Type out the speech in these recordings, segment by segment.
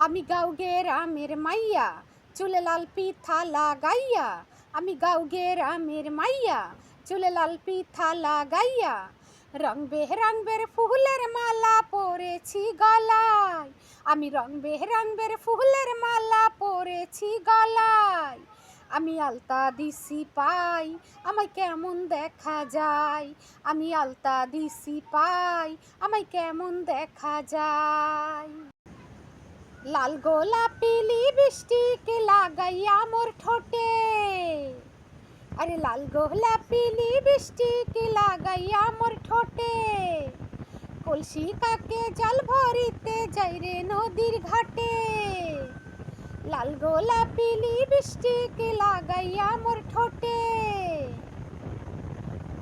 আমি গাঁও গ্রামের মাইয়া, চুলে লাল পিঠা লাগাইয়া। আমি গাঁও গ্রামের মাইয়া, চুলে লাল পিঠা লাগাইয়া। রং বেরঙের ফুলের মালা পরেছি গলায়। আমি রং বেরঙের ফুলের মালা পরেছি গলায়। আমি আলতা দিছি পাই, আমায় কেমন দেখা যায়। আমি আলতা দিছি পাই, আমায় কেমন দেখা যায়। লাল গোলাপি লিপস্টিক লাগাইয়া মোর ঠোঁটে। আরে লাল গোলাপি লিপস্টিক লাগাইয়া মোর ঠোঁটে। কলসি কাকে জল ভরিতে যাই রে নদীর ঘাটে। লাল গোলাপি লিপস্টিক লাগাইয়া মোর ঠোঁটে।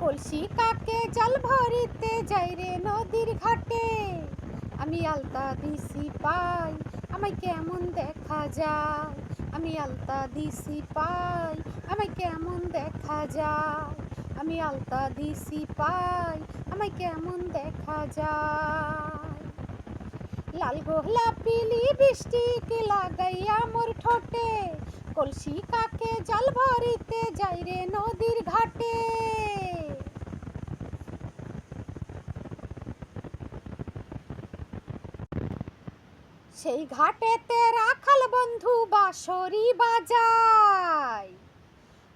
কলসি কাকে জল ভরিতে যাই রে নদীর ঘাটে। আমি আলতা দিছি পাই, আমায় কেমন দেখা যায়। আমি আলতা দিছি পাই, আমায় কেমন দেখা যায়। আমি আলতা দিছি পাই, আমায় কেমন দেখা যায়। লাল গোলাপি লিপস্টিক লাগাইয়া মোর ঠোঁটে। কলসি কাকে জল ভরিতে যাই রে নদীর ঘাটে। সেই ঘাটেতে রাখাল বন্ধু বাঁশরি বাজায়।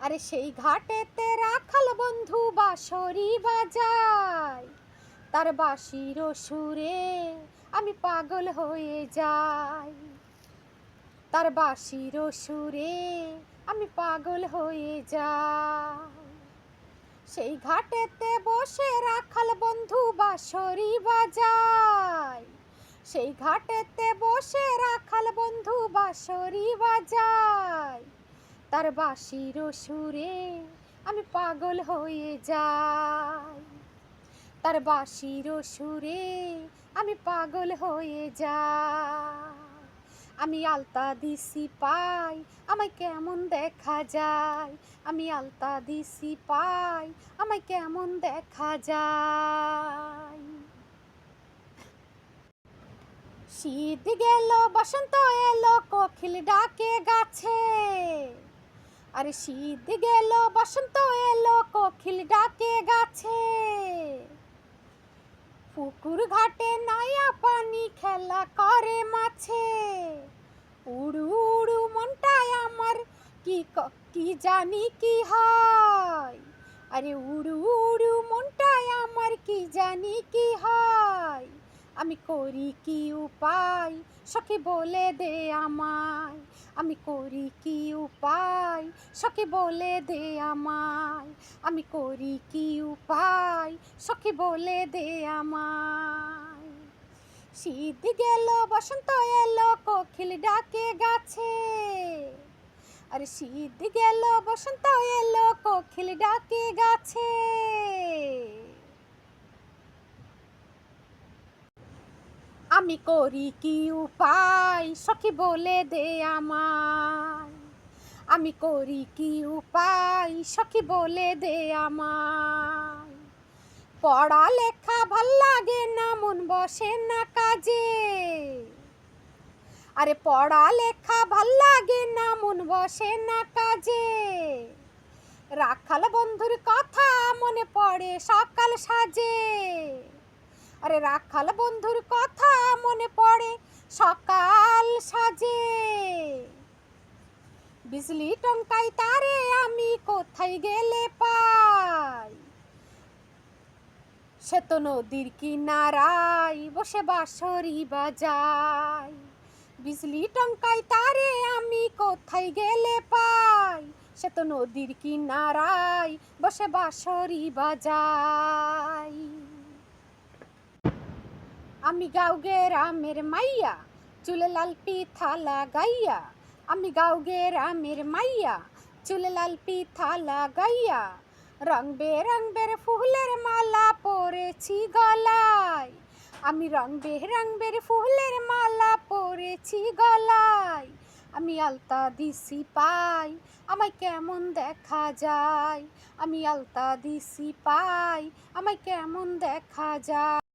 আরে সেই ঘাটেতে রাখাল বন্ধু বাঁশরি বাজায়। তার বাঁশির সুরে আমি পাগল হয়ে যাই। তার বাঁশির সুরে আমি পাগল হয়ে যাই। সেই ঘাটেতে বসে রাখাল বন্ধু বাঁশরি বাজায়। সেই ঘাটেতে বসে রাখাল বন্ধু বাঁশরি বাজায়। তার বাঁশির সুরে আমি পাগল হয়ে যাই। তার বাঁশির সুরে আমি পাগল হয়ে যাই। আমি আলতা দিছি পাই, আমায় কেমন দেখা যায়। আমি আলতা দিছি পাই, আমায় কেমন দেখা যায়। শীত গেল বসন্ত এলো কোকিল ডাকে গাছে। আরে শীত গেল বসন্ত এলো কোকিল ডাকে গাছে। পুকুর ঘাটে নয়া পানি খেলা করে মাছে। উড়ু উড়ু মনটায় আমার কি জানি কি হয়। আরে উড়ু উড়ু মনটায় আমার কি জানি কি হয়। আমি করি কি উপায় সখী বলে দে আমায়। আমি করি কি উপায় সখী বলে দে আমায়। আমি করি কি উপায় সখী বলে দে আমায়। শীত গেল বসন্ত এলো কোকিল ডাকে গাছে। আরে শীত গেল বসন্ত এলো কোকিল ডাকে গাছে। আমি করি কি উপায় সখী বলে দে আমায়। আমি করি কি উপায় সখী বলে দে আমায়। পড়া লেখা ভাল লাগে না মন বসে না কাজে। আরে পড়া লেখা ভাল লাগে না মন বসে না কাজে। রাখাল বন্ধুর কথা মনে পড়ে সকাল সাজে। আরে রাখাল বন্ধুর কথা মনে পড়ে সকাল সাজে। বিজলি টঙ্কাই তারে আমি কোথায় গেলে পাই। সে তো নদীর কিনারায় বসে বাঁশরি বাজায়। বিজলি টঙ্কাই তারে আমি কোথায় গেলে পাই। সে তো নদীর কিনারায় বসে বাঁশরি বাজায়। আমি গাঁও গ্রামের মাইয়া, চুলে লাল পিঠা লাগাইয়া। আমি গাঁও গ্রামের মাইয়া, চুলে লাল পিঠা লাগাইয়া। রং বেরঙের ফুলের মালা পরেছি গলায়। আমি রং বেরঙের ফুলের মালা পরেছি গলায়। আমি আলতা দিছি পাই, আমায় কেমন দেখা যায়। আমি আলতা দিছি পাই, আমায় কেমন দেখা যায়।